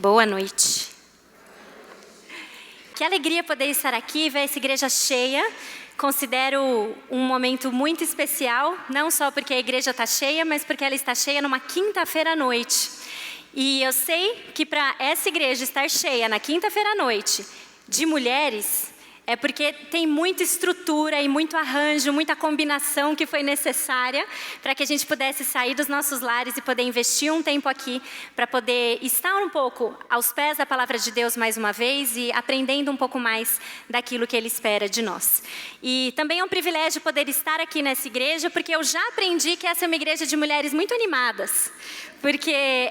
Boa noite. Que alegria poder estar aqui, ver essa igreja cheia. Considero um momento muito especial, não só porque a igreja está cheia, mas porque ela está cheia numa quinta-feira à noite. E eu sei que para essa igreja estar cheia na quinta-feira à noite, de mulheres, é porque tem muita estrutura e muito arranjo, muita combinação que foi necessária para que a gente pudesse sair dos nossos lares e poder investir um tempo aqui para poder estar um pouco aos pés da palavra de Deus mais uma vez e aprendendo um pouco mais daquilo que Ele espera de nós. E também é um privilégio poder estar aqui nessa igreja, porque eu já aprendi que essa é uma igreja de mulheres muito animadas. Porque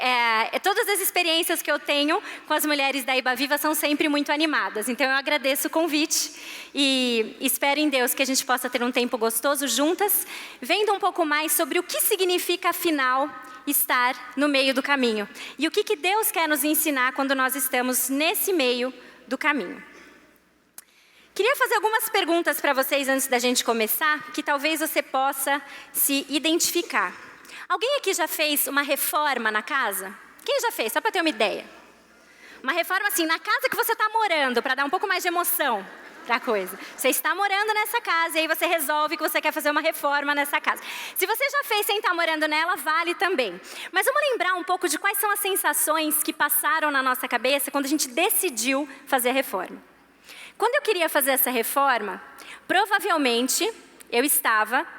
todas as experiências que eu tenho com as mulheres da Iba Viva são sempre muito animadas. Então eu agradeço o convite e espero em Deus que a gente possa ter um tempo gostoso juntas, vendo um pouco mais sobre o que significa, afinal, estar no meio do caminho. E o que Deus quer nos ensinar quando nós estamos nesse meio do caminho. Queria fazer algumas perguntas para vocês antes da gente começar, que talvez você possa se identificar. Alguém aqui já fez uma reforma na casa? Quem já fez? Só para ter uma ideia. Uma reforma assim, na casa que você está morando, para dar um pouco mais de emoção para a coisa. Você está morando nessa casa e aí você resolve que você quer fazer uma reforma nessa casa. Se você já fez sem estar morando nela, vale também. Mas vamos lembrar um pouco de quais são as sensações que passaram na nossa cabeça quando a gente decidiu fazer a reforma. Quando eu queria fazer essa reforma, provavelmente eu estava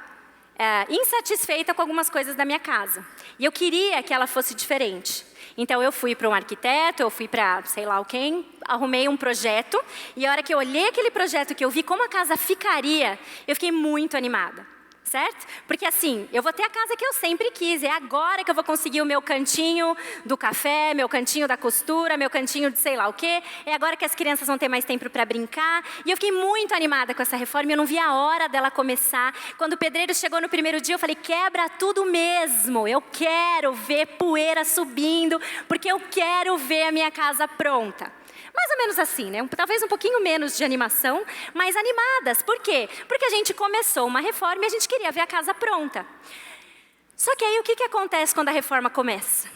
insatisfeita com algumas coisas da minha casa. E eu queria que ela fosse diferente. Então eu fui para um arquiteto, eu fui para sei lá quem, arrumei um projeto. E a hora que eu olhei aquele projeto, que eu vi como a casa ficaria, eu fiquei muito animada. Certo? Porque assim, eu vou ter a casa que eu sempre quis. É agora que eu vou conseguir o meu cantinho do café, meu cantinho da costura, meu cantinho de sei lá o quê. É agora que as crianças vão ter mais tempo para brincar. E eu fiquei muito animada com essa reforma. Eu não vi a hora dela começar. Quando o pedreiro chegou no primeiro dia, eu falei, quebra tudo mesmo. Eu quero ver poeira subindo, porque eu quero ver a minha casa pronta. Mais ou menos assim, né? Talvez um pouquinho menos de animação, mas animadas. Por quê? Porque a gente começou uma reforma e a gente queria ver a casa pronta. Só que aí o que acontece quando a reforma começa?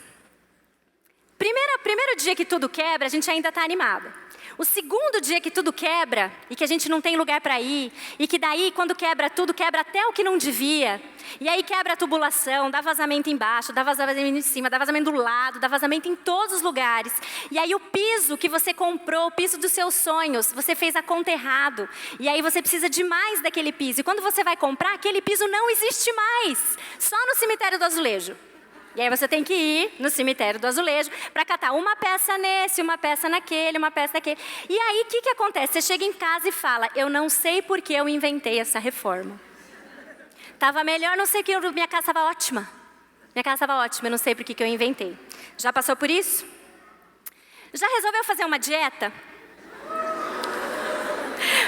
Primeiro dia que tudo quebra, a gente ainda está animado. O segundo dia que tudo quebra e que a gente não tem lugar para ir, e que daí quando quebra tudo, quebra até o que não devia. E aí quebra a tubulação, dá vazamento embaixo, dá vazamento em cima, dá vazamento do lado, dá vazamento em todos os lugares. E aí o piso que você comprou, o piso dos seus sonhos, você fez a conta errado. E aí você precisa de mais daquele piso. E quando você vai comprar, aquele piso não existe mais. Só no cemitério do azulejo. E aí você tem que ir no cemitério do azulejo para catar uma peça nesse, uma peça naquele, uma peça naquele. E aí o que acontece? Você chega em casa e fala, eu não sei por que eu inventei essa reforma. Estava melhor, não sei o que, minha casa estava ótima. Minha casa estava ótima, eu não sei por que eu inventei. Já passou por isso? Já resolveu fazer uma dieta?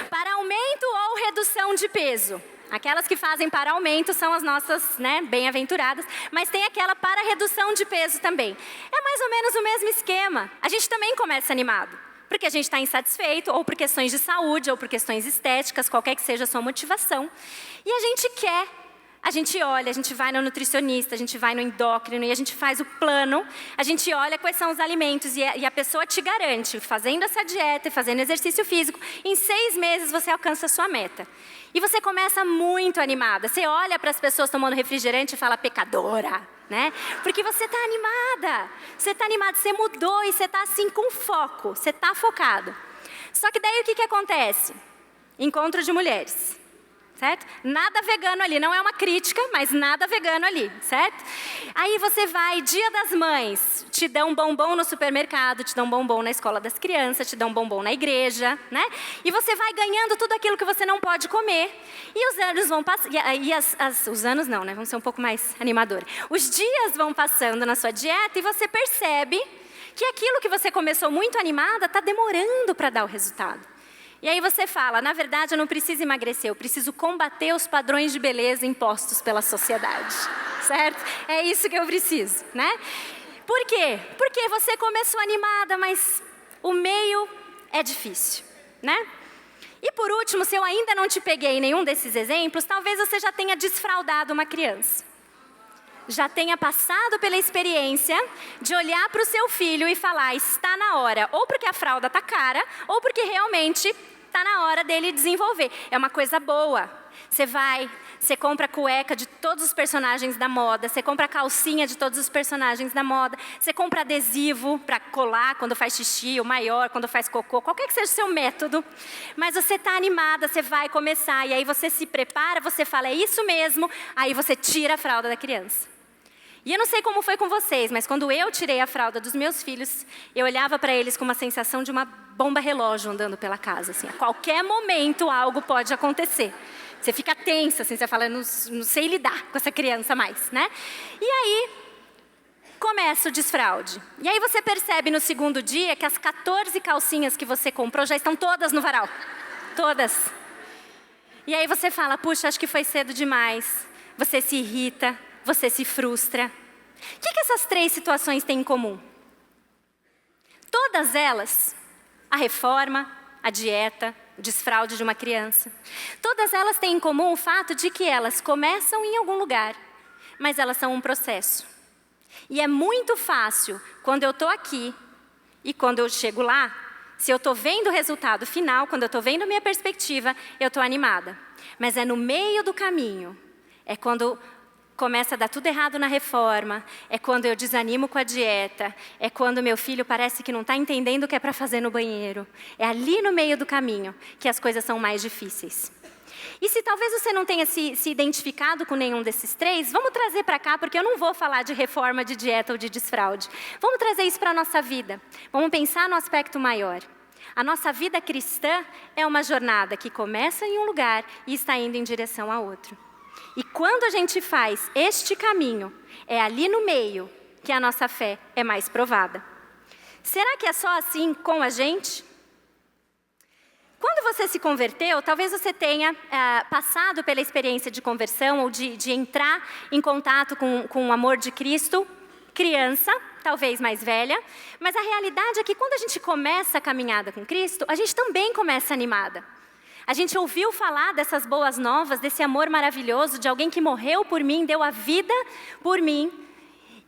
Para aumento ou redução de peso? Aquelas que fazem para aumento são as nossas, né, bem-aventuradas, mas tem aquela para redução de peso também. É mais ou menos o mesmo esquema. A gente também começa animado, porque a gente está insatisfeito, ou por questões de saúde, ou por questões estéticas, qualquer que seja a sua motivação. E a gente quer, a gente olha, a gente vai no nutricionista, a gente vai no endócrino e a gente faz o plano, a gente olha quais são os alimentos e a pessoa te garante, fazendo essa dieta e fazendo exercício físico, em 6 meses você alcança a sua meta. E você começa muito animada. Você olha para as pessoas tomando refrigerante e fala, pecadora, né? Porque você está animada. Você está animada, você mudou e você está assim com foco. Você está focado. Só que daí o que acontece? Encontro de mulheres. Certo? Nada vegano ali, não é uma crítica, mas nada vegano ali, certo? Aí você vai, Dia das Mães, te dão um bombom no supermercado, te dão um bombom na escola das crianças, te dão um bombom na igreja, né? E você vai ganhando tudo aquilo que você não pode comer, e os anos vão passando, os anos não, né? Vamos ser um pouco mais animador. Os dias vão passando na sua dieta e você percebe que aquilo que você começou muito animada está demorando para dar o resultado. E aí você fala, na verdade eu não preciso emagrecer, eu preciso combater os padrões de beleza impostos pela sociedade, certo? É isso que eu preciso, né? Por quê? Porque você começou animada, mas o meio é difícil, né? E por último, se eu ainda não te peguei em nenhum desses exemplos, talvez você já tenha desfraldado uma criança. já tenha passado pela experiência de olhar para o seu filho e falar, está na hora, ou porque a fralda está cara, ou porque realmente está na hora dele desenvolver. É uma coisa boa. Você compra a cueca de todos os personagens da moda, você compra a calcinha de todos os personagens da moda, você compra adesivo para colar quando faz xixi, o maior, quando faz cocô, qualquer que seja o seu método. Mas você está animada, você vai começar, e aí você se prepara, você fala, é isso mesmo, aí você tira a fralda da criança. E eu não sei como foi com vocês, mas quando eu tirei a fralda dos meus filhos, eu olhava para eles com uma sensação de uma bomba relógio andando pela casa. Assim, a qualquer momento algo pode acontecer. Você fica tensa, assim, você fala, não sei lidar com essa criança mais, né? E aí, começa o desfraude. E aí você percebe no segundo dia que as 14 calcinhas que você comprou já estão todas no varal. Todas. E aí você fala, puxa, acho que foi cedo demais. Você se irrita, você se frustra. O que essas 3 situações têm em comum? Todas elas, a reforma, a dieta, o desfraude de uma criança. Todas elas têm em comum o fato de que elas começam em algum lugar, mas elas são um processo. E é muito fácil, quando eu estou aqui e quando eu chego lá, se eu estou vendo o resultado final, quando eu estou vendo a minha perspectiva, eu estou animada. Mas é no meio do caminho, é quando começa a dar tudo errado na reforma, é quando eu desanimo com a dieta, é quando meu filho parece que não está entendendo o que é para fazer no banheiro. É ali no meio do caminho que as coisas são mais difíceis. E se talvez você não tenha se identificado com nenhum desses 3, vamos trazer para cá, porque eu não vou falar de reforma, de dieta ou de desfraude. Vamos trazer isso para a nossa vida. Vamos pensar no aspecto maior. A nossa vida cristã é uma jornada que começa em um lugar e está indo em direção a outro. E quando a gente faz este caminho, é ali no meio que a nossa fé é mais provada. Será que é só assim com a gente? Quando você se converteu, talvez você tenha passado pela experiência de conversão ou de entrar em contato com o amor de Cristo, criança, talvez mais velha, mas a realidade é que quando a gente começa a caminhada com Cristo, a gente também começa animada. A gente ouviu falar dessas boas novas, desse amor maravilhoso, de alguém que morreu por mim, deu a vida por mim,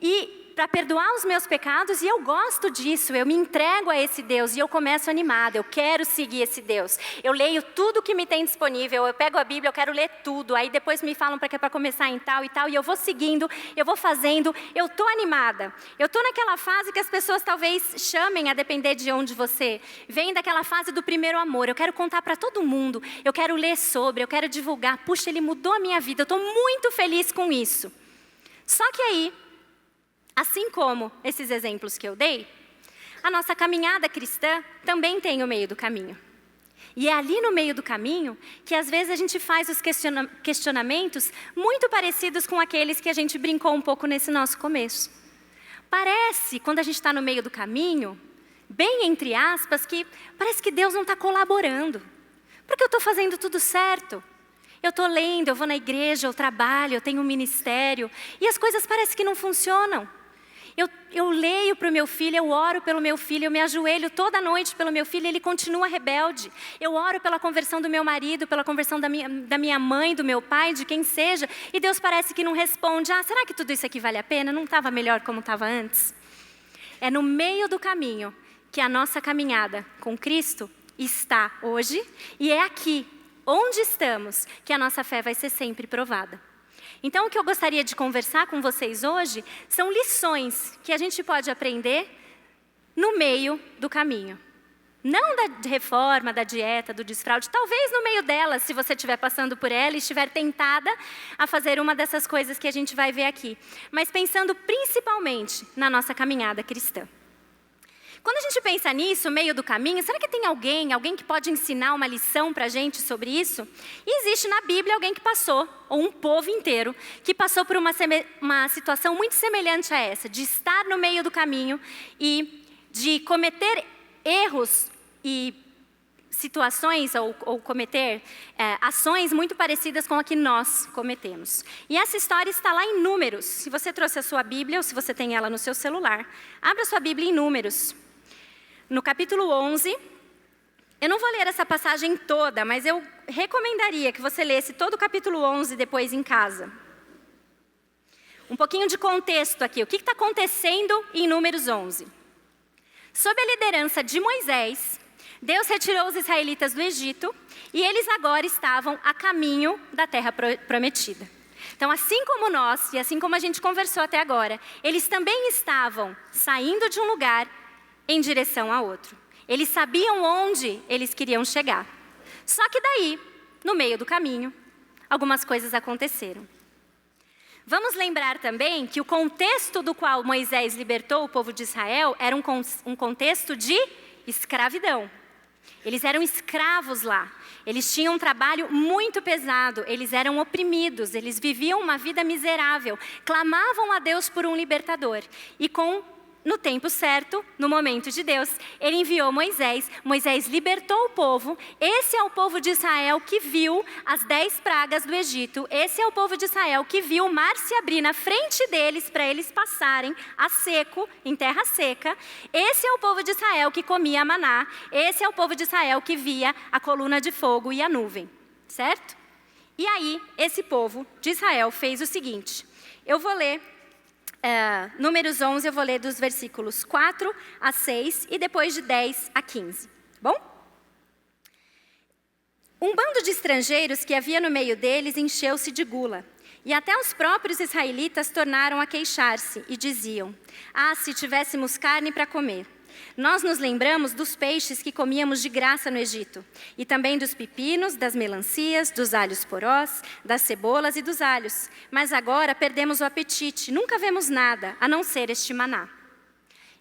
e para perdoar os meus pecados, e eu gosto disso, eu me entrego a esse Deus, e eu começo animada, eu quero seguir esse Deus. Eu leio tudo que me tem disponível, eu pego a Bíblia, eu quero ler tudo, aí depois me falam para que é para começar em tal e tal, e eu vou seguindo, eu vou fazendo, eu estou animada. Eu estou naquela fase que as pessoas talvez chamem, a depender de onde você vem, daquela fase do primeiro amor. Eu quero contar para todo mundo, eu quero ler sobre, eu quero divulgar. Puxa, ele mudou a minha vida, eu estou muito feliz com isso. Só que aí, assim como esses exemplos que eu dei, a nossa caminhada cristã também tem o meio do caminho. E é ali no meio do caminho que às vezes a gente faz os questionamentos muito parecidos com aqueles que a gente brincou um pouco nesse nosso começo. Parece, quando a gente está no meio do caminho, bem entre aspas, que parece que Deus não está colaborando. Porque eu estou fazendo tudo certo. Eu estou lendo, eu vou na igreja, eu trabalho, eu tenho um ministério, e as coisas parecem que não funcionam. Eu leio para o meu filho, eu oro pelo meu filho, eu me ajoelho toda noite pelo meu filho, ele continua rebelde. Eu oro pela conversão do meu marido, pela conversão da minha mãe, do meu pai, de quem seja, e Deus parece que não responde. Será que tudo isso aqui vale a pena? Não estava melhor como estava antes? É no meio do caminho que a nossa caminhada com Cristo está hoje, e é aqui, onde estamos, que a nossa fé vai ser sempre provada. Então, o que eu gostaria de conversar com vocês hoje são lições que a gente pode aprender no meio do caminho. Não da reforma, da dieta, do desfraude, talvez no meio dela, se você estiver passando por ela e estiver tentada a fazer uma dessas coisas que a gente vai ver aqui. Mas pensando principalmente na nossa caminhada cristã. Quando a gente pensa nisso, meio do caminho, será que tem alguém que pode ensinar uma lição para a gente sobre isso? E existe na Bíblia alguém que passou, ou um povo inteiro, que passou por uma situação muito semelhante a essa, de estar no meio do caminho e de cometer erros e situações ou cometer ações muito parecidas com a que nós cometemos. E essa história está lá em Números. Se você trouxe a sua Bíblia ou se você tem ela no seu celular, abra sua Bíblia em Números. No capítulo 11, eu não vou ler essa passagem toda, mas eu recomendaria que você lesse todo o capítulo 11 depois em casa. um pouquinho de contexto aqui. O que está acontecendo em Números 11? Sob a liderança de Moisés, Deus retirou os israelitas do Egito e eles agora estavam a caminho da terra prometida. Então, assim como nós, e assim como a gente conversou até agora, eles também estavam saindo de um lugar em direção a outro. Eles sabiam onde eles queriam chegar. Só que daí, no meio do caminho, algumas coisas aconteceram. Vamos lembrar também que o contexto do qual Moisés libertou o povo de Israel era um contexto de escravidão. Eles eram escravos lá. Eles tinham um trabalho muito pesado, eles eram oprimidos, eles viviam uma vida miserável, clamavam a Deus por um libertador. E no tempo certo, no momento de Deus, ele enviou Moisés. Moisés libertou o povo. Esse é o povo de Israel que viu as 10 pragas do Egito. Esse é o povo de Israel que viu o mar se abrir na frente deles para eles passarem a seco, em terra seca. Esse é o povo de Israel que comia maná. Esse é o povo de Israel que via a coluna de fogo e a nuvem, certo? E aí, esse povo de Israel fez o seguinte. Eu vou ler Números 11, eu vou ler dos versículos 4 a 6 e depois de 10 a 15. Bom? Um bando de estrangeiros que havia no meio deles encheu-se de gula. E até os próprios israelitas tornaram a queixar-se e diziam: "Ah, se tivéssemos carne para comer! Nós nos lembramos dos peixes que comíamos de graça no Egito, e também dos pepinos, das melancias, dos alhos porós, das cebolas e dos alhos. Mas agora perdemos o apetite, nunca vemos nada, a não ser este maná."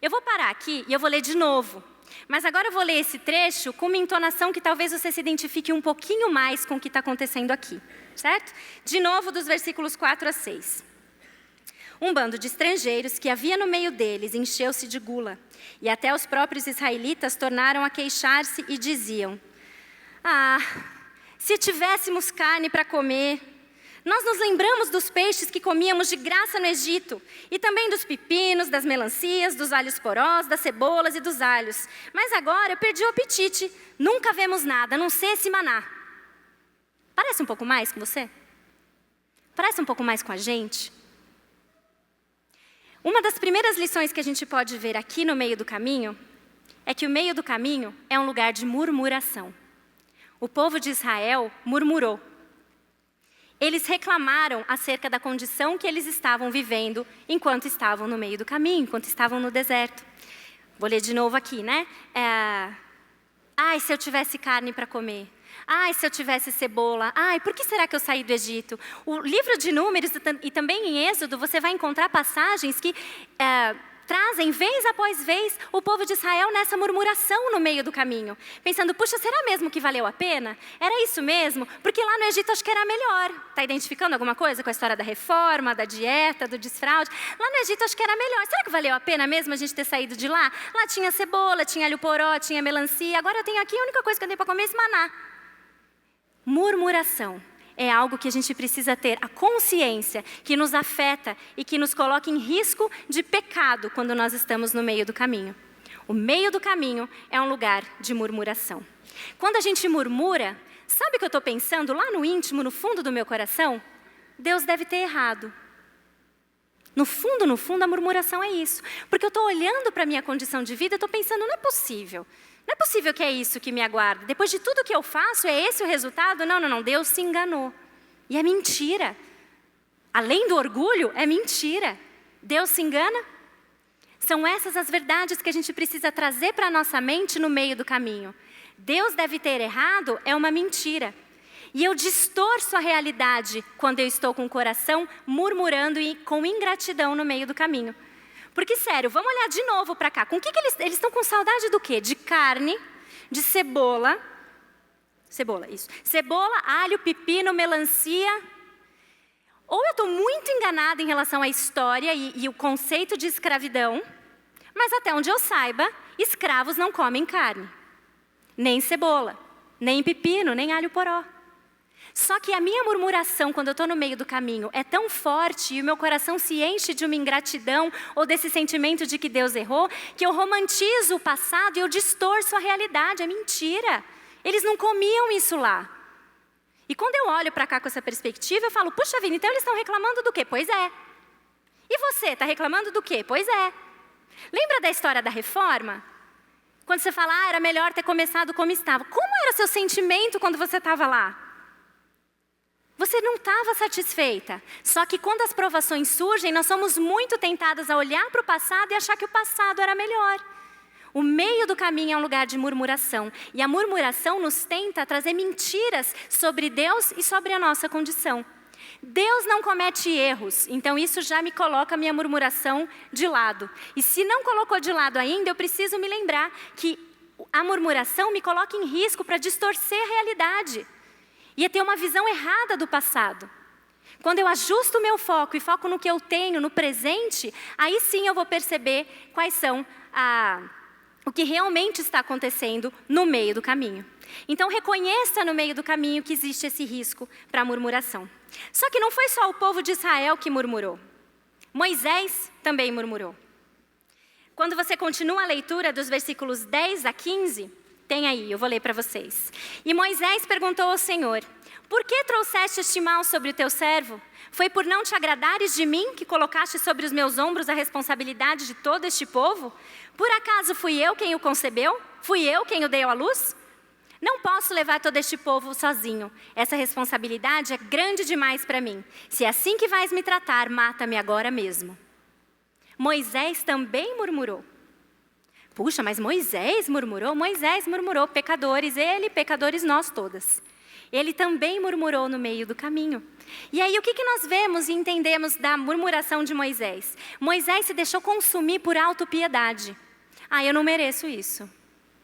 Eu vou parar aqui e eu vou ler de novo. Mas agora eu vou ler esse trecho com uma entonação que talvez você se identifique um pouquinho mais com o que está acontecendo aqui, certo? De novo, dos versículos 4 a 6. Um bando de estrangeiros que havia no meio deles encheu-se de gula, e até os próprios israelitas tornaram a queixar-se e diziam: "Ah, se tivéssemos carne para comer! Nós nos lembramos dos peixes que comíamos de graça no Egito, e também dos pepinos, das melancias, dos alhos porós, das cebolas e dos alhos. Mas agora eu perdi o apetite, nunca vemos nada, a não ser esse maná." Parece um pouco mais com você? Parece um pouco mais com a gente? Uma das primeiras lições que a gente pode ver aqui no meio do caminho é que o meio do caminho é um lugar de murmuração. O povo de Israel murmurou. Eles reclamaram acerca da condição que eles estavam vivendo enquanto estavam no meio do caminho, enquanto estavam no deserto. Vou ler de novo aqui, né? "Ai, se eu tivesse carne para comer. Ai, se eu tivesse cebola. Ai, por que será que eu saí do Egito?" O livro de Números e também em Êxodo, você vai encontrar passagens que trazem, vez após vez, o povo de Israel nessa murmuração no meio do caminho. Pensando: "Puxa, será mesmo que valeu a pena? Era isso mesmo? Porque lá no Egito acho que era melhor." Está identificando alguma coisa com a história da reforma, da dieta, do desfraude? Lá no Egito acho que era melhor. Será que valeu a pena mesmo a gente ter saído de lá? Lá tinha cebola, tinha alho poró, tinha melancia. Agora eu tenho aqui, a única coisa que eu tenho para comer é esse maná. Murmuração é algo que a gente precisa ter a consciência que nos afeta e que nos coloca em risco de pecado quando nós estamos no meio do caminho. O meio do caminho é um lugar de murmuração. Quando a gente murmura, sabe o que eu estou pensando lá no íntimo, no fundo do meu coração? Deus deve ter errado. No fundo, a murmuração é isso. Porque eu estou olhando para a minha condição de vida e estou pensando: não é possível. Não é possível que é isso que me aguarda. Depois de tudo que eu faço, é esse o resultado? Não. Deus se enganou. E é mentira. Além do orgulho, é mentira. Deus se engana? São essas as verdades que a gente precisa trazer para a nossa mente no meio do caminho. Deus deve ter errado é uma mentira. E eu distorço a realidade quando eu estou com o coração murmurando e com ingratidão no meio do caminho. Porque, sério, vamos olhar de novo para cá. Com o que eles estão com saudade do quê? De carne, de cebola. Cebola, isso. Cebola, alho, pepino, melancia. Ou eu estou muito enganada em relação à história e o conceito de escravidão, mas até onde eu saiba, escravos não comem carne. Nem cebola, nem pepino, nem alho poró. Só que a minha murmuração, quando eu estou no meio do caminho, é tão forte e o meu coração se enche de uma ingratidão ou desse sentimento de que Deus errou, que eu romantizo o passado e eu distorço a realidade. É mentira. Eles não comiam isso lá. E quando eu olho para cá com essa perspectiva, eu falo: puxa vida, então eles estão reclamando do quê? Pois é. E você, está reclamando do quê? Pois é. Lembra da história da reforma? Quando você fala, era melhor ter começado como estava. Como era seu sentimento quando você estava lá? Você não estava satisfeita. Só que quando as provações surgem, nós somos muito tentadas a olhar para o passado e achar que o passado era melhor. O meio do caminho é um lugar de murmuração. E a murmuração nos tenta trazer mentiras sobre Deus e sobre a nossa condição. Deus não comete erros, então isso já me coloca a minha murmuração de lado. E se não colocou de lado ainda, eu preciso me lembrar que a murmuração me coloca em risco para distorcer a realidade. E ter uma visão errada do passado. Quando eu ajusto o meu foco e foco no que eu tenho, no presente, aí sim eu vou perceber quais são o que realmente está acontecendo no meio do caminho. Então reconheça no meio do caminho que existe esse risco para a murmuração. Só que não foi só o povo de Israel que murmurou. Moisés também murmurou. Quando você continua a leitura dos versículos 10 a 15... Tem aí, eu vou ler para vocês. E Moisés perguntou ao Senhor, por que trouxeste este mal sobre o teu servo? Foi por não te agradares de mim que colocaste sobre os meus ombros a responsabilidade de todo este povo? Por acaso fui eu quem o concebeu? Fui eu quem o dei à luz? Não posso levar todo este povo sozinho. Essa responsabilidade é grande demais para mim. Se é assim que vais me tratar, mata-me agora mesmo. Moisés também murmurou. Puxa, mas Moisés murmurou? Moisés murmurou, pecadores ele, pecadores nós todas. Ele também murmurou no meio do caminho. E aí o que nós vemos e entendemos da murmuração de Moisés? Moisés se deixou consumir por autopiedade. Eu não mereço isso.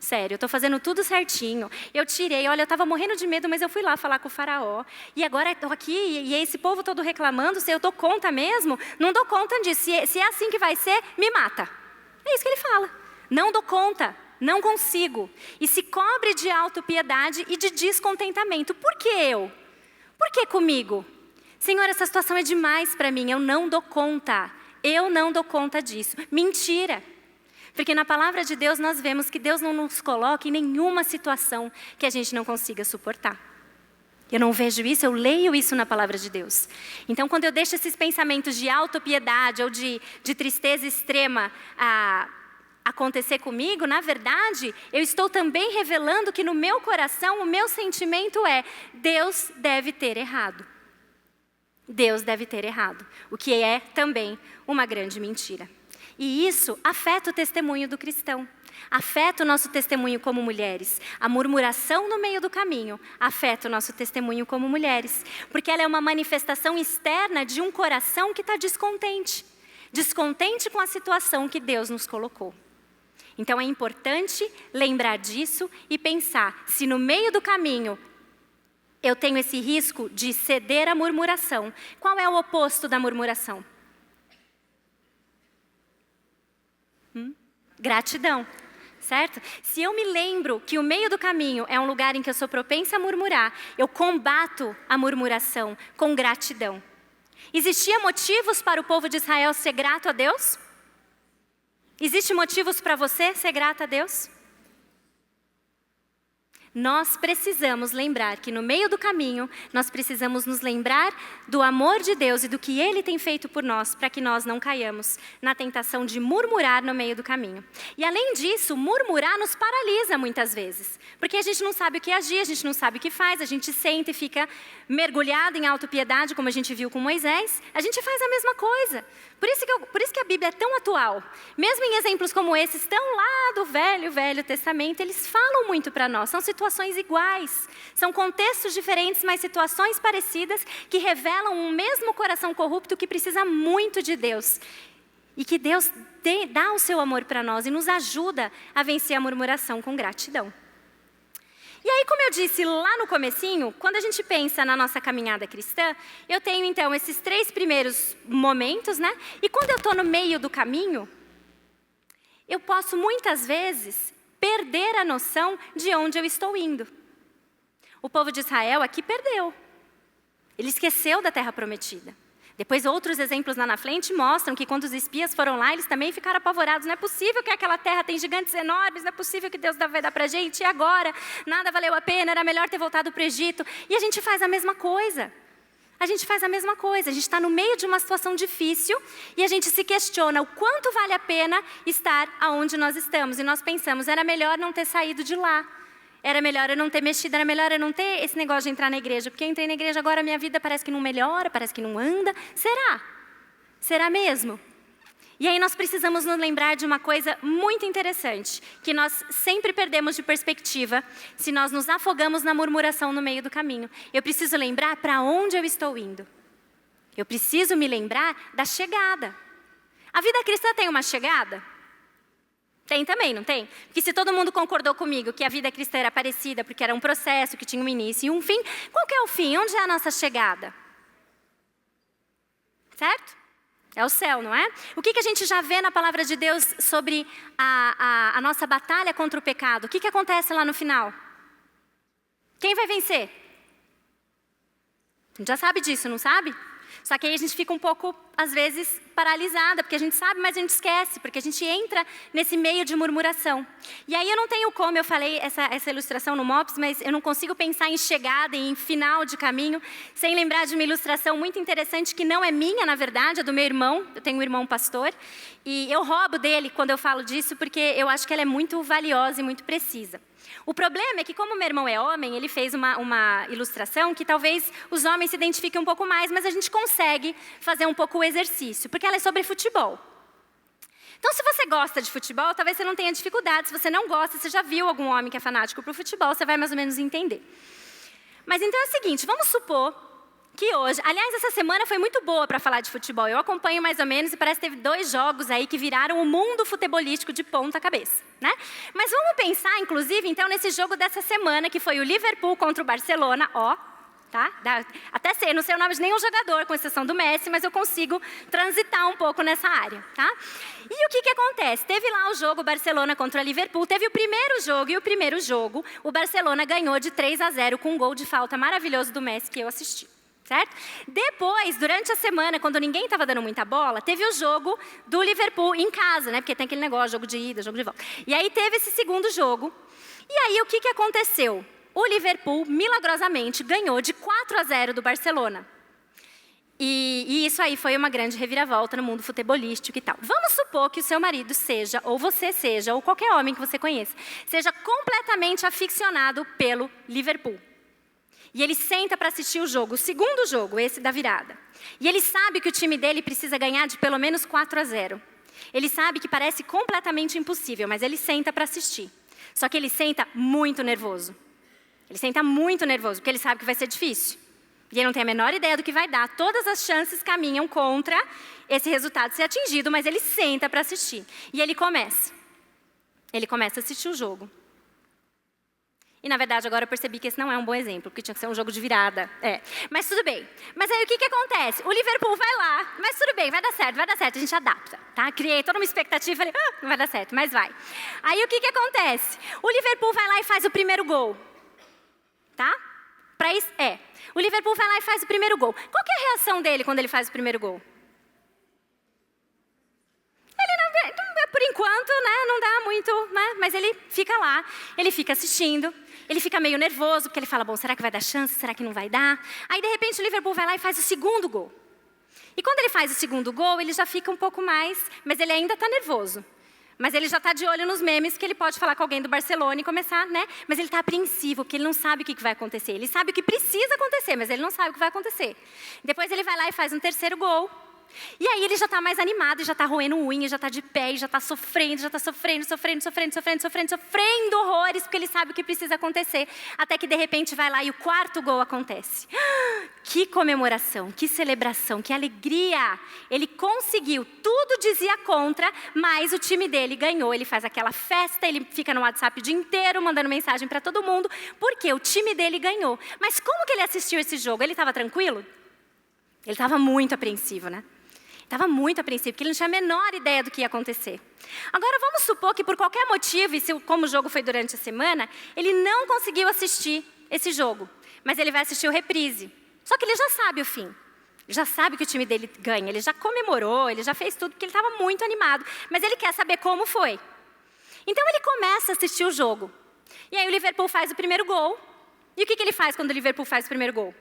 Sério, eu estou fazendo tudo certinho. Eu tirei, olha, eu estava morrendo de medo, mas eu fui lá falar com o faraó. E agora estou aqui, e esse povo todo reclamando, se eu dou conta mesmo? Não dou conta disso. Se é assim que vai ser, me mata. É isso que ele fala. Não dou conta, não consigo. E se cobre de autopiedade e de descontentamento. Por que eu? Por que comigo? Senhor, essa situação é demais para mim, eu não dou conta. Eu não dou conta disso. Mentira. Porque na palavra de Deus nós vemos que Deus não nos coloca em nenhuma situação que a gente não consiga suportar. Eu não vejo isso, eu leio isso na palavra de Deus. Então, quando eu deixo esses pensamentos de autopiedade ou de tristeza extrema acontecer comigo, na verdade, eu estou também revelando que no meu coração, o meu sentimento é, Deus deve ter errado. Deus deve ter errado, o que é também uma grande mentira. E isso afeta o testemunho do cristão, afeta o nosso testemunho como mulheres. A murmuração no meio do caminho afeta o nosso testemunho como mulheres, porque ela é uma manifestação externa de um coração que está descontente, descontente com a situação que Deus nos colocou. Então é importante lembrar disso e pensar, se no meio do caminho eu tenho esse risco de ceder à murmuração, qual é o oposto da murmuração? Gratidão, certo? Se eu me lembro que o meio do caminho é um lugar em que eu sou propensa a murmurar, eu combato a murmuração com gratidão. Existia motivos para o povo de Israel ser grato a Deus? Existem motivos para você ser grata a Deus? Nós precisamos lembrar que no meio do caminho, nós precisamos nos lembrar do amor de Deus e do que Ele tem feito por nós, para que nós não caiamos na tentação de murmurar no meio do caminho. E além disso, murmurar nos paralisa muitas vezes, porque a gente não sabe o que agir, a gente não sabe o que faz, a gente senta e fica mergulhado em autopiedade, como a gente viu com Moisés, a gente faz a mesma coisa. Por isso que a Bíblia é tão atual. Mesmo em exemplos como esses, tão lá do Velho Testamento, eles falam muito para nós. São situações iguais. São contextos diferentes, mas situações parecidas que revelam um mesmo coração corrupto que precisa muito de Deus. E que Deus dá o seu amor para nós e nos ajuda a vencer a murmuração com gratidão. E aí, como eu disse lá no comecinho, quando a gente pensa na nossa caminhada cristã, eu tenho então esses 3 primeiros momentos, né? E quando eu estou no meio do caminho, eu posso muitas vezes perder a noção de onde eu estou indo. O povo de Israel aqui perdeu. Ele esqueceu da terra prometida. Depois outros exemplos lá na frente mostram que quando os espias foram lá, eles também ficaram apavorados. Não é possível que aquela terra tem gigantes enormes, não é possível que Deus vai dar para a gente, e agora? Nada valeu a pena, era melhor ter voltado para o Egito. E a gente faz a mesma coisa. a gente faz a mesma coisa. A gente está no meio de uma situação difícil e a gente se questiona o quanto vale a pena estar aonde nós estamos. E nós pensamos, era melhor não ter saído de lá. Era melhor eu não ter mexido, era melhor eu não ter esse negócio de entrar na igreja. Porque eu entrei na igreja, agora minha vida parece que não melhora, parece que não anda. Será? Será mesmo? E aí nós precisamos nos lembrar de uma coisa muito interessante, que nós sempre perdemos de perspectiva se nós nos afogamos na murmuração no meio do caminho. Eu preciso lembrar para onde eu estou indo. Eu preciso me lembrar da chegada. A vida cristã tem uma chegada? Tem também, não tem? Porque se todo mundo concordou comigo que a vida cristã era parecida, porque era um processo que tinha um início e um fim, qual que é o fim? Onde é a nossa chegada? Certo? É o céu, não é? O que a gente já vê na palavra de Deus sobre a nossa batalha contra o pecado? O que acontece lá no final? Quem vai vencer? A gente já sabe disso, não sabe? Só que aí a gente fica um pouco, às vezes, paralisada, porque a gente sabe, mas a gente esquece, porque a gente entra nesse meio de murmuração. E aí eu não tenho como, eu falei essa ilustração no MOPS, mas eu não consigo pensar em chegada e em final de caminho, sem lembrar de uma ilustração muito interessante, que não é minha, na verdade, é do meu irmão. Eu tenho um irmão pastor, e eu roubo dele quando eu falo disso, porque eu acho que ela é muito valiosa e muito precisa. O problema é que, como meu irmão é homem, ele fez uma ilustração que talvez os homens se identifiquem um pouco mais, mas a gente consegue fazer um pouco o exercício, porque ela é sobre futebol. Então, se você gosta de futebol, talvez você não tenha dificuldade. Se você não gosta, você já viu algum homem que é fanático por futebol, você vai mais ou menos entender. Mas então é o seguinte, vamos supor que hoje, aliás, essa semana foi muito boa para falar de futebol. Eu acompanho mais ou menos e parece que teve 2 jogos aí que viraram o mundo futebolístico de ponta cabeça, né? Mas vamos pensar, inclusive, então, nesse jogo dessa semana, que foi o Liverpool contra o Barcelona, tá? Até sei, não sei o nome de nenhum jogador, com exceção do Messi, mas eu consigo transitar um pouco nessa área, tá? E o que acontece? Teve lá o jogo Barcelona contra o Liverpool, teve o primeiro jogo, e o primeiro jogo, o Barcelona ganhou de 3-0 com um gol de falta maravilhoso do Messi que eu assisti. Certo? Depois, durante a semana, quando ninguém estava dando muita bola, teve o jogo do Liverpool em casa, né? Porque tem aquele negócio, jogo de ida, jogo de volta. E aí teve esse segundo jogo. E aí o que aconteceu? O Liverpool, milagrosamente, ganhou de 4-0 do Barcelona. E isso aí foi uma grande reviravolta no mundo futebolístico e tal. Vamos supor que o seu marido seja, ou você seja, ou qualquer homem que você conheça, seja completamente aficionado pelo Liverpool. E ele senta para assistir o jogo, o segundo jogo, esse da virada. E ele sabe que o time dele precisa ganhar de pelo menos 4-0. Ele sabe que parece completamente impossível, mas ele senta para assistir. Só que ele senta muito nervoso. Ele senta muito nervoso, porque ele sabe que vai ser difícil. E ele não tem a menor ideia do que vai dar. Todas as chances caminham contra esse resultado ser atingido, mas ele senta para assistir. E ele começa. Ele começa a assistir o jogo. E, na verdade, agora eu percebi que esse não é um bom exemplo, porque tinha que ser um jogo de virada. Mas tudo bem. Mas aí o que acontece? O Liverpool vai lá, mas tudo bem, vai dar certo, a gente adapta. Tá? Criei toda uma expectativa e falei, não vai dar certo, mas vai. Aí o que acontece? O Liverpool vai lá e faz o primeiro gol. Tá? O Liverpool vai lá e faz o primeiro gol. Qual que é a reação dele quando ele faz o primeiro gol? Por enquanto, né, não dá muito, né, mas ele fica lá, ele fica assistindo, ele fica meio nervoso, porque ele fala, bom, será que vai dar chance, será que não vai dar? Aí, de repente, o Liverpool vai lá e faz o segundo gol. E quando ele faz o segundo gol, ele já fica um pouco mais, mas ele ainda está nervoso. Mas ele já está de olho nos memes, que ele pode falar com alguém do Barcelona e começar, né? Mas ele está apreensivo, porque ele não sabe o que vai acontecer. Ele sabe o que precisa acontecer, mas ele não sabe o que vai acontecer. Depois ele vai lá e faz um terceiro gol. E aí ele já está mais animado, e já está roendo unha, já está de pé, e já está sofrendo horrores, porque ele sabe o que precisa acontecer. Até que de repente vai lá e o quarto gol acontece. Que comemoração, que celebração, que alegria! Ele conseguiu, tudo dizia contra, mas o time dele ganhou. Ele faz aquela festa, ele fica no WhatsApp o dia inteiro, mandando mensagem para todo mundo, porque o time dele ganhou. Mas como que ele assistiu esse jogo? Ele estava tranquilo? Ele estava muito apreensivo, né? Estava muito apreensivo, porque ele não tinha a menor ideia do que ia acontecer. Agora, vamos supor que por qualquer motivo, e como o jogo foi durante a semana, ele não conseguiu assistir esse jogo, mas ele vai assistir o reprise. Só que ele já sabe o fim. Ele já sabe que o time dele ganha, ele já comemorou, ele já fez tudo, porque ele estava muito animado, mas ele quer saber como foi. Então, ele começa a assistir o jogo. E aí o Liverpool faz o primeiro gol. E o que ele faz quando o Liverpool faz o primeiro gol?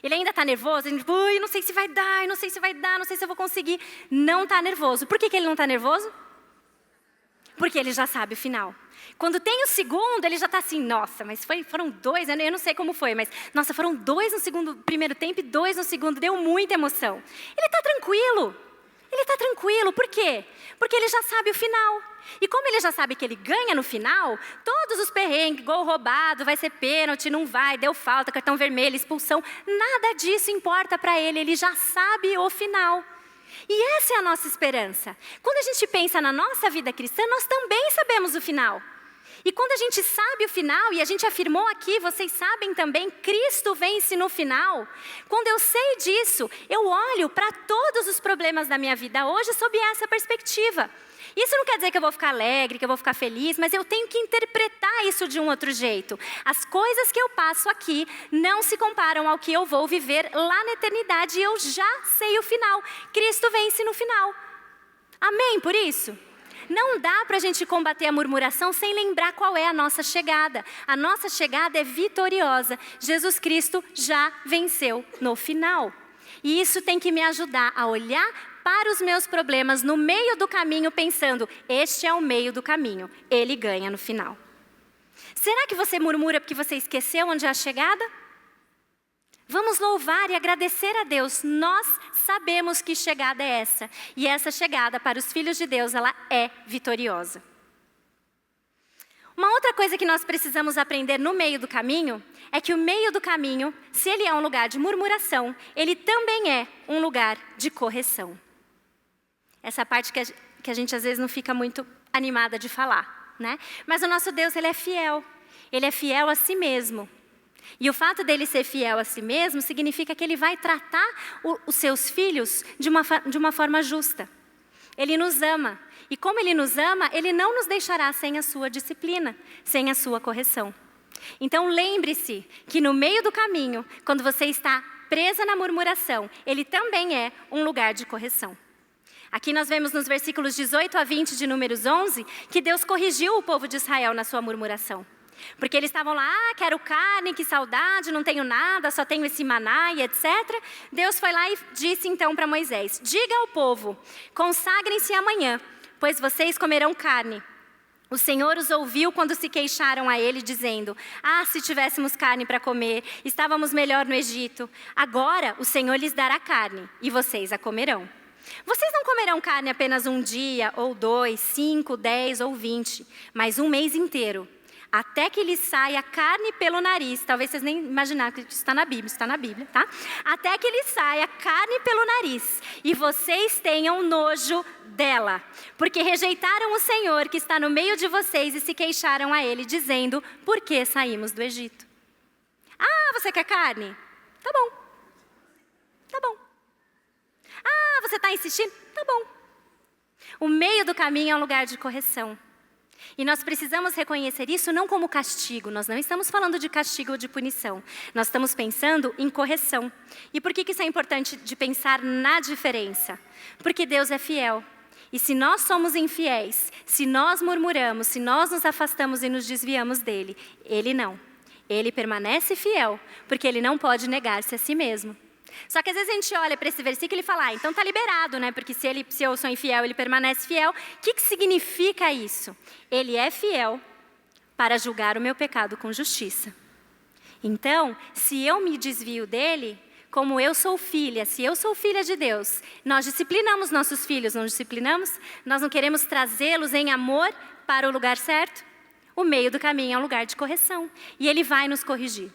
Ele ainda está nervoso, ele, ui, não sei se vai dar, não sei se vai dar, não sei se eu vou conseguir. Não está nervoso. Por que ele não está nervoso? Porque ele já sabe o final. Quando tem o segundo, ele já está assim, nossa, mas foram 2, eu não sei como foi, mas nossa, foram 2 no primeiro tempo e 2 no segundo, deu muita emoção. Ele está tranquilo, por quê? Porque ele já sabe o final. E como ele já sabe que ele ganha no final, todos os perrengues, gol roubado, vai ser pênalti, não vai, deu falta, cartão vermelho, expulsão, nada disso importa para ele, ele já sabe o final. E essa é a nossa esperança. Quando a gente pensa na nossa vida cristã, nós também sabemos o final. E quando a gente sabe o final, e a gente afirmou aqui, vocês sabem também, Cristo vence no final. Quando eu sei disso, eu olho para todos os problemas da minha vida hoje sob essa perspectiva. Isso não quer dizer que eu vou ficar alegre, que eu vou ficar feliz, mas eu tenho que interpretar isso de um outro jeito. As coisas que eu passo aqui não se comparam ao que eu vou viver lá na eternidade, e eu já sei o final. Cristo vence no final. Amém por isso? Não dá para a gente combater a murmuração sem lembrar qual é a nossa chegada. A nossa chegada é vitoriosa. Jesus Cristo já venceu no final. E isso tem que me ajudar a olhar para os meus problemas no meio do caminho, pensando, este é o meio do caminho, ele ganha no final. Será que você murmura porque você esqueceu onde é a chegada? Vamos louvar e agradecer a Deus. Nós sabemos que chegada é essa. E essa chegada para os filhos de Deus, ela é vitoriosa. Uma outra coisa que nós precisamos aprender no meio do caminho é que o meio do caminho, se ele é um lugar de murmuração, ele também é um lugar de correção. Essa parte que a gente às vezes não fica muito animada de falar, né? Mas o nosso Deus, ele é fiel. Ele é fiel a si mesmo. E o fato dele ser fiel a si mesmo significa que ele vai tratar os seus filhos de uma forma justa. Ele nos ama. E como ele nos ama, ele não nos deixará sem a sua disciplina, sem a sua correção. Então lembre-se que no meio do caminho, quando você está presa na murmuração, ele também é um lugar de correção. Aqui nós vemos nos versículos 18 a 20 de Números 11, que Deus corrigiu o povo de Israel na sua murmuração. Porque eles estavam lá, quero carne, que saudade, não tenho nada, só tenho esse maná e etc. Deus foi lá e disse então para Moisés, diga ao povo, consagrem-se amanhã, pois vocês comerão carne. O Senhor os ouviu quando se queixaram a ele, dizendo, se tivéssemos carne para comer, estávamos melhor no Egito. Agora o Senhor lhes dará carne, e vocês a comerão. Vocês não comerão carne apenas um dia, ou 2, 5, 10 ou 20, mas um mês inteiro. Até que lhes saia carne pelo nariz, talvez vocês nem imaginaram que isso está na Bíblia, tá? Até que lhes saia carne pelo nariz, e vocês tenham nojo dela, porque rejeitaram o Senhor que está no meio de vocês e se queixaram a Ele, dizendo, por que saímos do Egito? Você quer carne? Tá bom. Tá bom. Você está insistindo? Tá bom. O meio do caminho é um lugar de correção. E nós precisamos reconhecer isso não como castigo. Nós não estamos falando de castigo ou de punição. Nós estamos pensando em correção. E por que isso é importante de pensar na diferença? Porque Deus é fiel. E se nós somos infiéis, se nós murmuramos, se nós nos afastamos e nos desviamos dele, Ele não. Ele permanece fiel, porque Ele não pode negar-se a si mesmo. Só que às vezes a gente olha para esse versículo e fala, então está liberado, né? Porque se eu sou infiel, ele permanece fiel. O que significa isso? Ele é fiel para julgar o meu pecado com justiça. Então, se eu me desvio dele, como eu sou filha, se eu sou filha de Deus, nós disciplinamos nossos filhos, não disciplinamos? Nós não queremos trazê-los em amor para o lugar certo? O meio do caminho é um lugar de correção. E ele vai nos corrigir.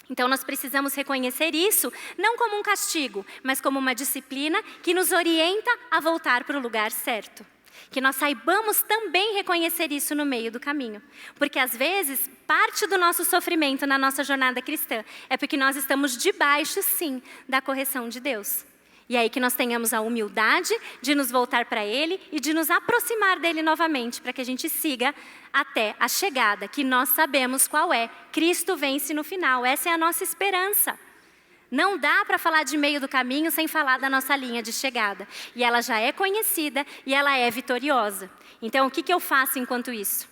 Então nós precisamos reconhecer isso, não como um castigo, mas como uma disciplina que nos orienta a voltar para o lugar certo. Que nós saibamos também reconhecer isso no meio do caminho. Porque às vezes, parte do nosso sofrimento na nossa jornada cristã é porque nós estamos debaixo, sim, da correção de Deus. E aí que nós tenhamos a humildade de nos voltar para Ele e de nos aproximar dEle novamente, para que a gente siga até a chegada, que nós sabemos qual é. Cristo vence no final, essa é a nossa esperança. Não dá para falar de meio do caminho sem falar da nossa linha de chegada. E ela já é conhecida e ela é vitoriosa. Então, o que eu faço enquanto isso?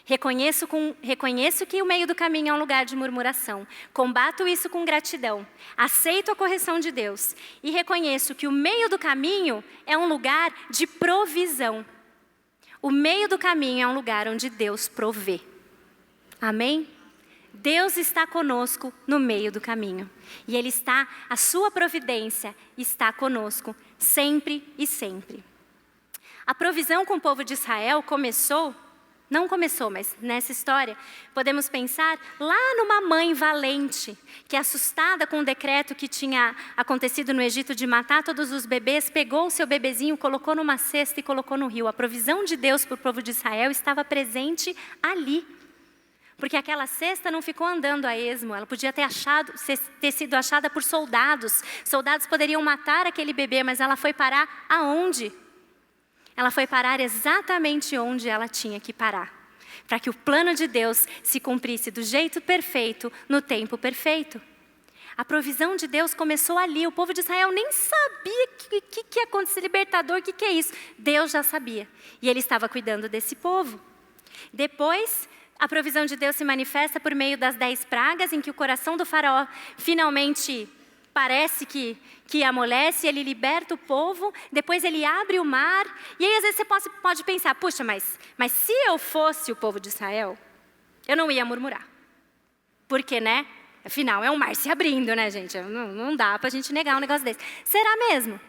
Reconheço que o meio do caminho é um lugar de murmuração. Combato isso com gratidão. Aceito a correção de Deus. E reconheço que o meio do caminho é um lugar de provisão. O meio do caminho é um lugar onde Deus provê. Amém? Deus está conosco no meio do caminho. E a sua providência está conosco sempre e sempre. A provisão com o povo de Israel não começou, mas nessa história, podemos pensar lá numa mãe valente, que assustada com o decreto que tinha acontecido no Egito de matar todos os bebês, pegou o seu bebezinho, colocou numa cesta e colocou no rio. A provisão de Deus para o povo de Israel estava presente ali. Porque aquela cesta não ficou andando a esmo, ela podia ter sido achada por soldados. Soldados poderiam matar aquele bebê, mas ela foi parar aonde? Ela foi parar exatamente onde ela tinha que parar. Para que o plano de Deus se cumprisse do jeito perfeito, no tempo perfeito. A provisão de Deus começou ali. O povo de Israel nem sabia o que ia acontecer, libertador, o que é isso. Deus já sabia. E Ele estava cuidando desse povo. Depois, a provisão de Deus se manifesta por meio das 10 pragas, em que o coração do faraó finalmente parece que amolece, ele liberta o povo, depois ele abre o mar. E aí às vezes você pode pensar, puxa, mas se eu fosse o povo de Israel, eu não ia murmurar. Porque, né? Afinal, é um mar se abrindo, né, gente? Não dá para a gente negar um negócio desse. Será mesmo?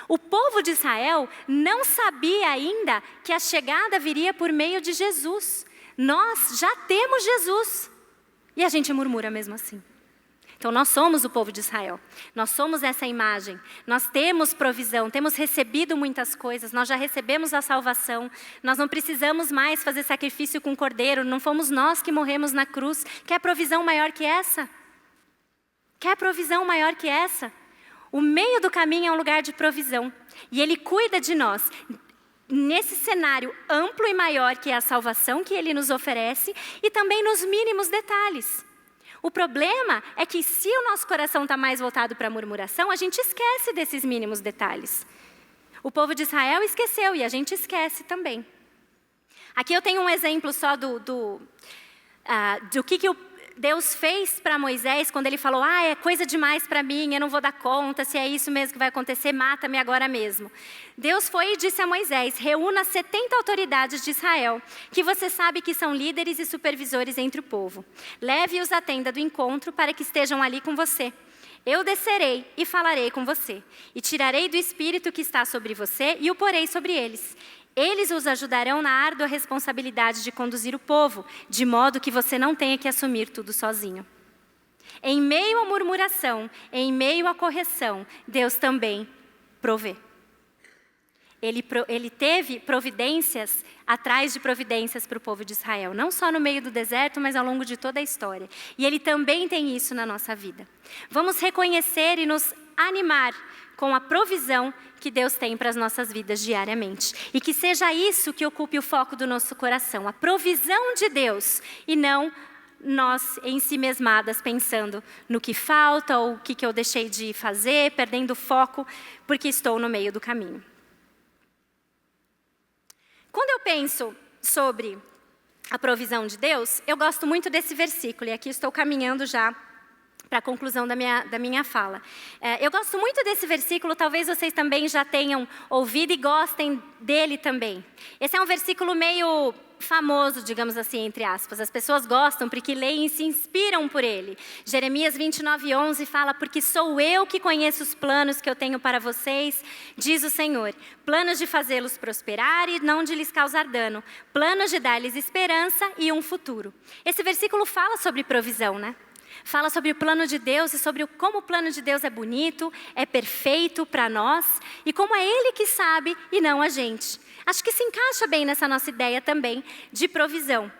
O povo de Israel não sabia ainda que a chegada viria por meio de Jesus. Nós já temos Jesus. E a gente murmura mesmo assim. Então nós somos o povo de Israel. Nós somos essa imagem. Nós temos provisão, temos recebido muitas coisas. Nós já recebemos a salvação. Nós não precisamos mais fazer sacrifício com cordeiro. Não fomos nós que morremos na cruz. Quer provisão maior que essa? Quer provisão maior que essa? O meio do caminho é um lugar de provisão. E Ele cuida de nós. Nesse cenário amplo e maior que é a salvação que Ele nos oferece e também nos mínimos detalhes. O problema é que se o nosso coração está mais voltado para a murmuração, a gente esquece desses mínimos detalhes. O povo de Israel esqueceu e a gente esquece também. Aqui eu tenho um exemplo só do que Deus fez para Moisés quando ele falou, é coisa demais para mim, eu não vou dar conta, se é isso mesmo que vai acontecer, mata-me agora mesmo. Deus foi e disse a Moisés, reúna 70 autoridades de Israel, que você sabe que são líderes e supervisores entre o povo. Leve-os à tenda do encontro para que estejam ali com você. Eu descerei e falarei com você, e tirarei do espírito que está sobre você e o porei sobre eles. Eles os ajudarão na árdua responsabilidade de conduzir o povo, de modo que você não tenha que assumir tudo sozinho. Em meio à murmuração, em meio à correção, Deus também provê. Ele teve providências atrás de providências para o povo de Israel, não só no meio do deserto, mas ao longo de toda a história. E Ele também tem isso na nossa vida. Vamos reconhecer e nos animar com a provisão que Deus tem para as nossas vidas diariamente. E que seja isso que ocupe o foco do nosso coração, a provisão de Deus, e não nós em si mesmadas pensando no que falta ou o que eu deixei de fazer, perdendo o foco porque estou no meio do caminho. Quando eu penso sobre a provisão de Deus, eu gosto muito desse versículo, e aqui estou caminhando já para a conclusão da minha fala. Eu gosto muito desse versículo, talvez vocês também já tenham ouvido e gostem dele também. Esse é um versículo meio famoso, digamos assim, entre aspas. As pessoas gostam porque leem e se inspiram por ele. Jeremias 29:11 fala, porque sou eu que conheço os planos que eu tenho para vocês, diz o Senhor. Planos de fazê-los prosperar e não de lhes causar dano. Planos de dar-lhes esperança e um futuro. Esse versículo fala sobre provisão, né? Fala sobre o plano de Deus e sobre como o plano de Deus é bonito, é perfeito para nós e como é Ele que sabe e não a gente. Acho que se encaixa bem nessa nossa ideia também de provisão.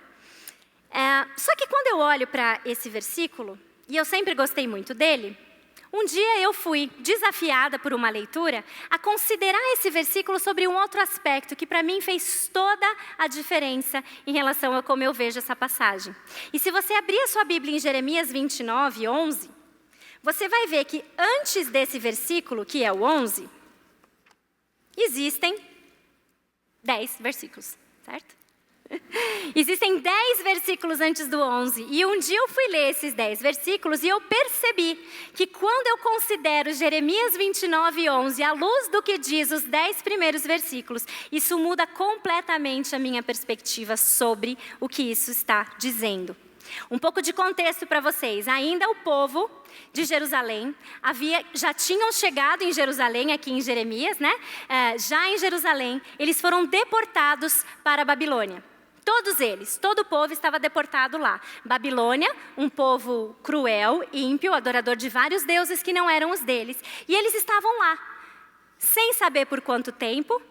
Só que quando eu olho para esse versículo, e eu sempre gostei muito dele, um dia eu fui desafiada por uma leitura a considerar esse versículo sobre um outro aspecto que para mim fez toda a diferença em relação a como eu vejo essa passagem. E se você abrir a sua Bíblia em Jeremias 29:11, você vai ver que antes desse versículo, que é o 11, existem 10 versículos, certo? Existem 10 versículos antes do 11. E um dia eu fui ler esses 10 versículos e eu percebi que quando eu considero Jeremias 29:11 à luz do que diz os 10 primeiros versículos, isso muda completamente a minha perspectiva sobre o que isso está dizendo. Um pouco de contexto para vocês. Ainda o povo de Jerusalém já tinham chegado em Jerusalém, aqui em Jeremias, né? Já em Jerusalém, eles foram deportados para a Babilônia. Todos eles, todo o povo estava deportado lá. Babilônia, um povo cruel, ímpio, adorador de vários deuses que não eram os deles. E eles estavam lá, sem saber por quanto tempo,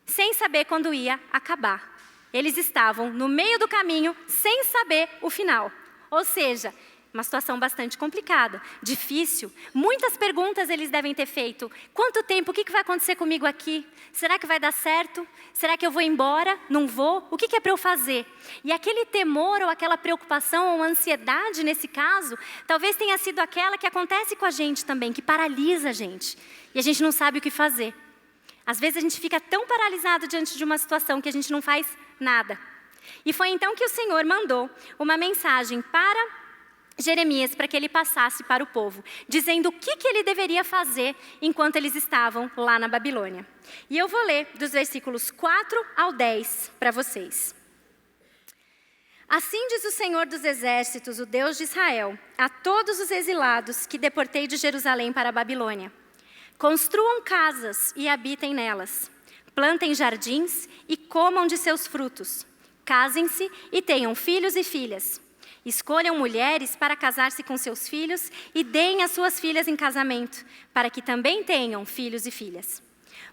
sem saber quando ia acabar. Eles estavam no meio do caminho, sem saber o final. Ou seja, uma situação bastante complicada, difícil. Muitas perguntas eles devem ter feito. Quanto tempo? O que vai acontecer comigo aqui? Será que vai dar certo? Será que eu vou embora? Não vou? O que é para eu fazer? E aquele temor ou aquela preocupação ou ansiedade nesse caso, talvez tenha sido aquela que acontece com a gente também, que paralisa a gente. E a gente não sabe o que fazer. Às vezes a gente fica tão paralisado diante de uma situação que a gente não faz nada. E foi então que o Senhor mandou uma mensagem para Jeremias para que ele passasse para o povo, dizendo o que ele deveria fazer enquanto eles estavam lá na Babilônia. E eu vou ler dos versículos 4 ao 10 para vocês. Assim diz o Senhor dos Exércitos, o Deus de Israel, a todos os exilados que deportei de Jerusalém para a Babilônia. Construam casas e habitem nelas. Plantem jardins e comam de seus frutos. Casem-se e tenham filhos e filhas. Escolham mulheres para casar-se com seus filhos e deem as suas filhas em casamento, para que também tenham filhos e filhas.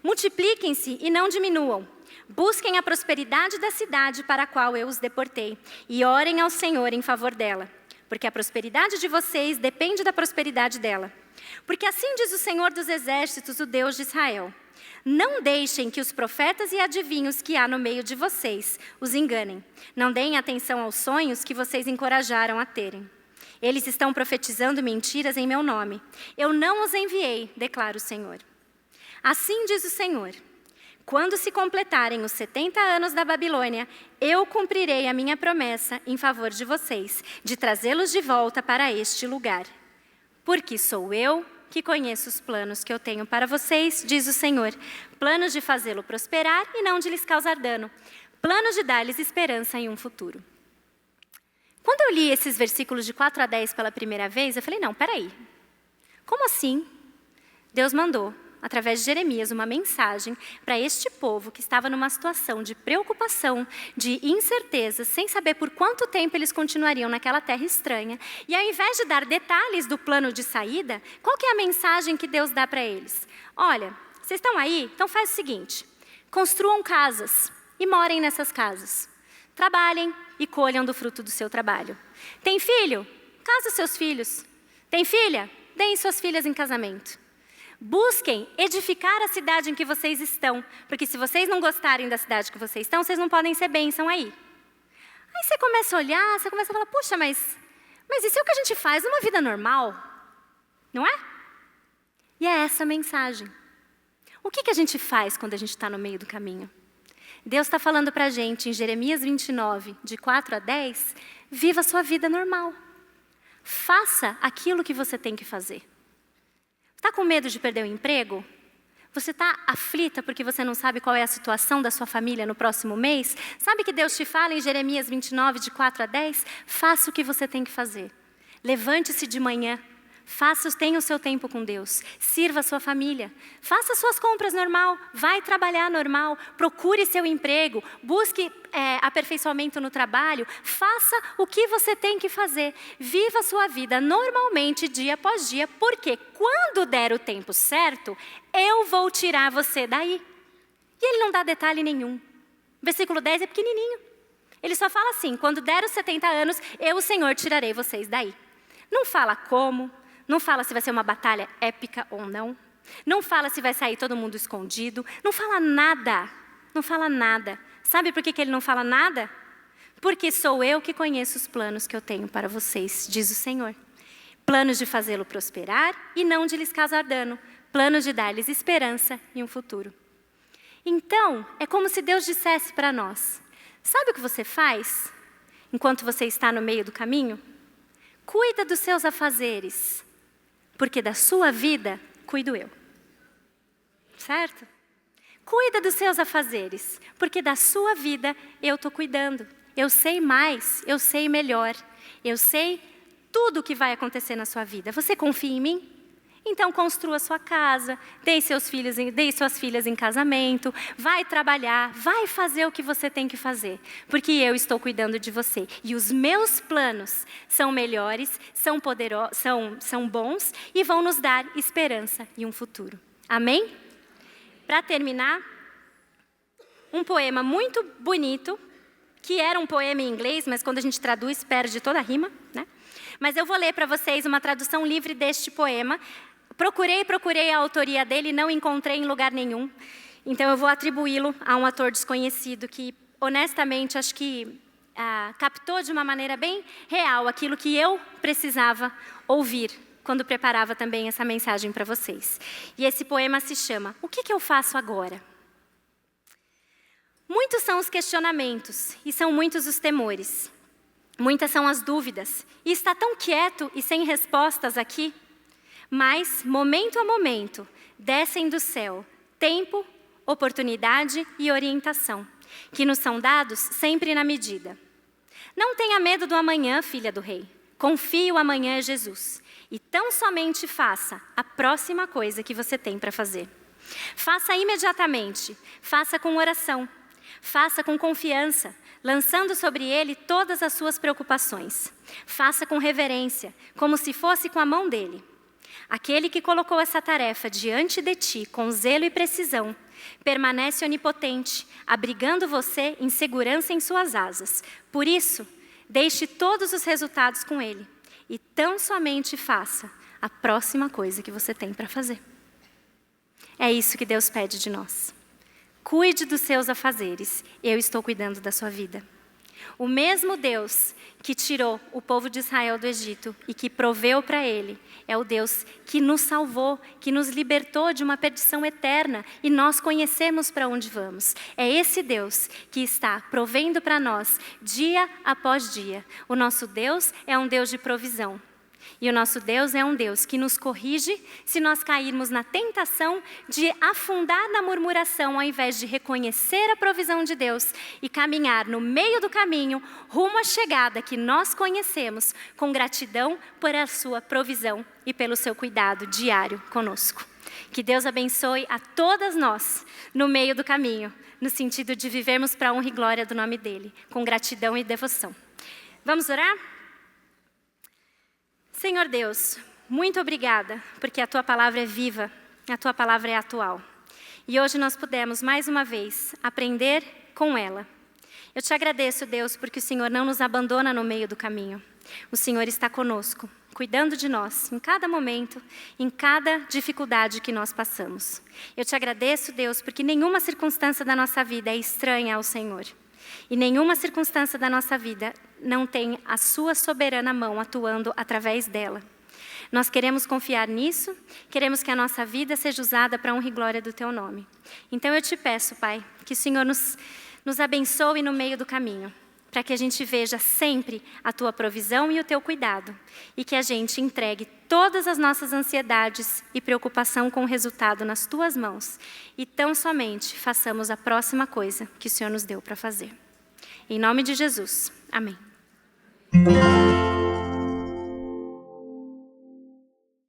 Multipliquem-se e não diminuam. Busquem a prosperidade da cidade para a qual eu os deportei e orem ao Senhor em favor dela, porque a prosperidade de vocês depende da prosperidade dela. Porque assim diz o Senhor dos Exércitos, o Deus de Israel: não deixem que os profetas e adivinhos que há no meio de vocês os enganem. Não deem atenção aos sonhos que vocês encorajaram a terem. Eles estão profetizando mentiras em meu nome. Eu não os enviei, declara o Senhor. Assim diz o Senhor: quando se completarem os 70 anos da Babilônia, eu cumprirei a minha promessa em favor de vocês, de trazê-los de volta para este lugar. Porque sou eu que conheço os planos que eu tenho para vocês, diz o Senhor. Planos de fazê-lo prosperar e não de lhes causar dano. Planos de dar-lhes esperança em um futuro. Quando eu li esses versículos de 4 a 10 pela primeira vez, eu falei, não, peraí. Como assim? Deus mandou, através de Jeremias, uma mensagem para este povo que estava numa situação de preocupação, de incerteza, sem saber por quanto tempo eles continuariam naquela terra estranha. E ao invés de dar detalhes do plano de saída, qual que é a mensagem que Deus dá para eles? Olha, vocês estão aí? Então faz o seguinte, construam casas e morem nessas casas. Trabalhem e colham do fruto do seu trabalho. Tem filho? Casa seus filhos. Tem filha? Deem suas filhas em casamento. Busquem edificar a cidade em que vocês estão, porque se vocês não gostarem da cidade que vocês estão, vocês não podem ser bênção aí. Aí você começa a olhar, você começa a falar, puxa, mas isso é o que a gente faz numa vida normal, não é? E é essa a mensagem. O que a gente faz quando a gente está no meio do caminho? Deus está falando para a gente em Jeremias 29, de 4 a 10, viva a sua vida normal. Faça aquilo que você tem que fazer. Está com medo de perder o emprego? Você está aflita porque você não sabe qual é a situação da sua família no próximo mês? Sabe que Deus te fala em Jeremias 29, de 4 a 10? Faça o que você tem que fazer. Levante-se de manhã. Tenha o seu tempo com Deus. Sirva a sua família. Faça suas compras normal. Vai trabalhar normal. Procure seu emprego. Busque aperfeiçoamento no trabalho. Faça o que você tem que fazer. Viva a sua vida normalmente, dia após dia, porque quando der o tempo certo, eu vou tirar você daí. E ele não dá detalhe nenhum. Versículo 10 é pequenininho. Ele só fala assim, quando der os 70 anos, eu, o Senhor, tirarei vocês daí. Não fala como. Não fala se vai ser uma batalha épica ou não. Não fala se vai sair todo mundo escondido. Não fala nada. Não fala nada. Sabe por que ele não fala nada? Porque sou eu que conheço os planos que eu tenho para vocês, diz o Senhor. Planos de fazê-lo prosperar e não de lhes causar dano. Planos de dar-lhes esperança e um futuro. Então, é como se Deus dissesse para nós, Sabe o que você faz enquanto você está no meio do caminho? Cuida dos seus afazeres, porque da sua vida cuido eu. Certo? Cuida dos seus afazeres, porque da sua vida eu estou cuidando. Eu sei mais, eu sei melhor, eu sei tudo o que vai acontecer na sua vida. Você confia em mim? Então construa sua casa, dê suas filhas em casamento, vai trabalhar, vai fazer o que você tem que fazer, porque eu estou cuidando de você. E os meus planos são melhores, são poderosos, são bons e vão nos dar esperança e um futuro. Amém? Para terminar, um poema muito bonito, que era um poema em inglês, mas quando a gente traduz perde toda a rima, né? Mas eu vou ler para vocês uma tradução livre deste poema. Procurei a autoria dele e não encontrei em lugar nenhum. Então eu vou atribuí-lo a um autor desconhecido que, honestamente, acho que captou de uma maneira bem real aquilo que eu precisava ouvir quando preparava também essa mensagem para vocês. E esse poema se chama O que eu faço agora? Muitos são os questionamentos e são muitos os temores. Muitas são as dúvidas e está tão quieto e sem respostas aqui. Mas, momento a momento, descem do céu tempo, oportunidade e orientação, que nos são dados sempre na medida. Não tenha medo do amanhã, filha do rei. Confie o amanhã é Jesus. E tão somente faça a próxima coisa que você tem para fazer. Faça imediatamente, faça com oração, faça com confiança, lançando sobre ele todas as suas preocupações. Faça com reverência, como se fosse com a mão dele. Aquele que colocou essa tarefa diante de ti com zelo e precisão, permanece onipotente, abrigando você em segurança em suas asas. Por isso, deixe todos os resultados com ele e tão somente faça a próxima coisa que você tem para fazer. É isso que Deus pede de nós. Cuide dos seus afazeres, eu estou cuidando da sua vida. O mesmo Deus que tirou o povo de Israel do Egito e que proveu para ele, é o Deus que nos salvou, que nos libertou de uma perdição eterna e nós conhecemos para onde vamos. É esse Deus que está provendo para nós dia após dia. O nosso Deus é um Deus de provisão. E o nosso Deus é um Deus que nos corrige se nós cairmos na tentação de afundar na murmuração ao invés de reconhecer a provisão de Deus e caminhar no meio do caminho rumo à chegada que nós conhecemos com gratidão por a sua provisão e pelo seu cuidado diário conosco. Que Deus abençoe a todas nós no meio do caminho, no sentido de vivermos para a honra e glória do nome dEle, com gratidão e devoção. Vamos orar? Senhor Deus, muito obrigada, porque a Tua palavra é viva, a Tua palavra é atual. E hoje nós pudemos, mais uma vez, aprender com ela. Eu te agradeço, Deus, porque o Senhor não nos abandona no meio do caminho. O Senhor está conosco, cuidando de nós, em cada momento, em cada dificuldade que nós passamos. Eu te agradeço, Deus, porque nenhuma circunstância da nossa vida é estranha ao Senhor. E nenhuma circunstância da nossa vida não tem a sua soberana mão atuando através dela. Nós queremos confiar nisso, queremos que a nossa vida seja usada para a honra e glória do Teu nome. Então eu te peço, Pai, que o Senhor nos abençoe no meio do caminho, para que a gente veja sempre a Tua provisão e o Teu cuidado, e que a gente entregue todas as nossas ansiedades e preocupação com o resultado nas Tuas mãos, e tão somente façamos a próxima coisa que o Senhor nos deu para fazer. Em nome de Jesus. Amém.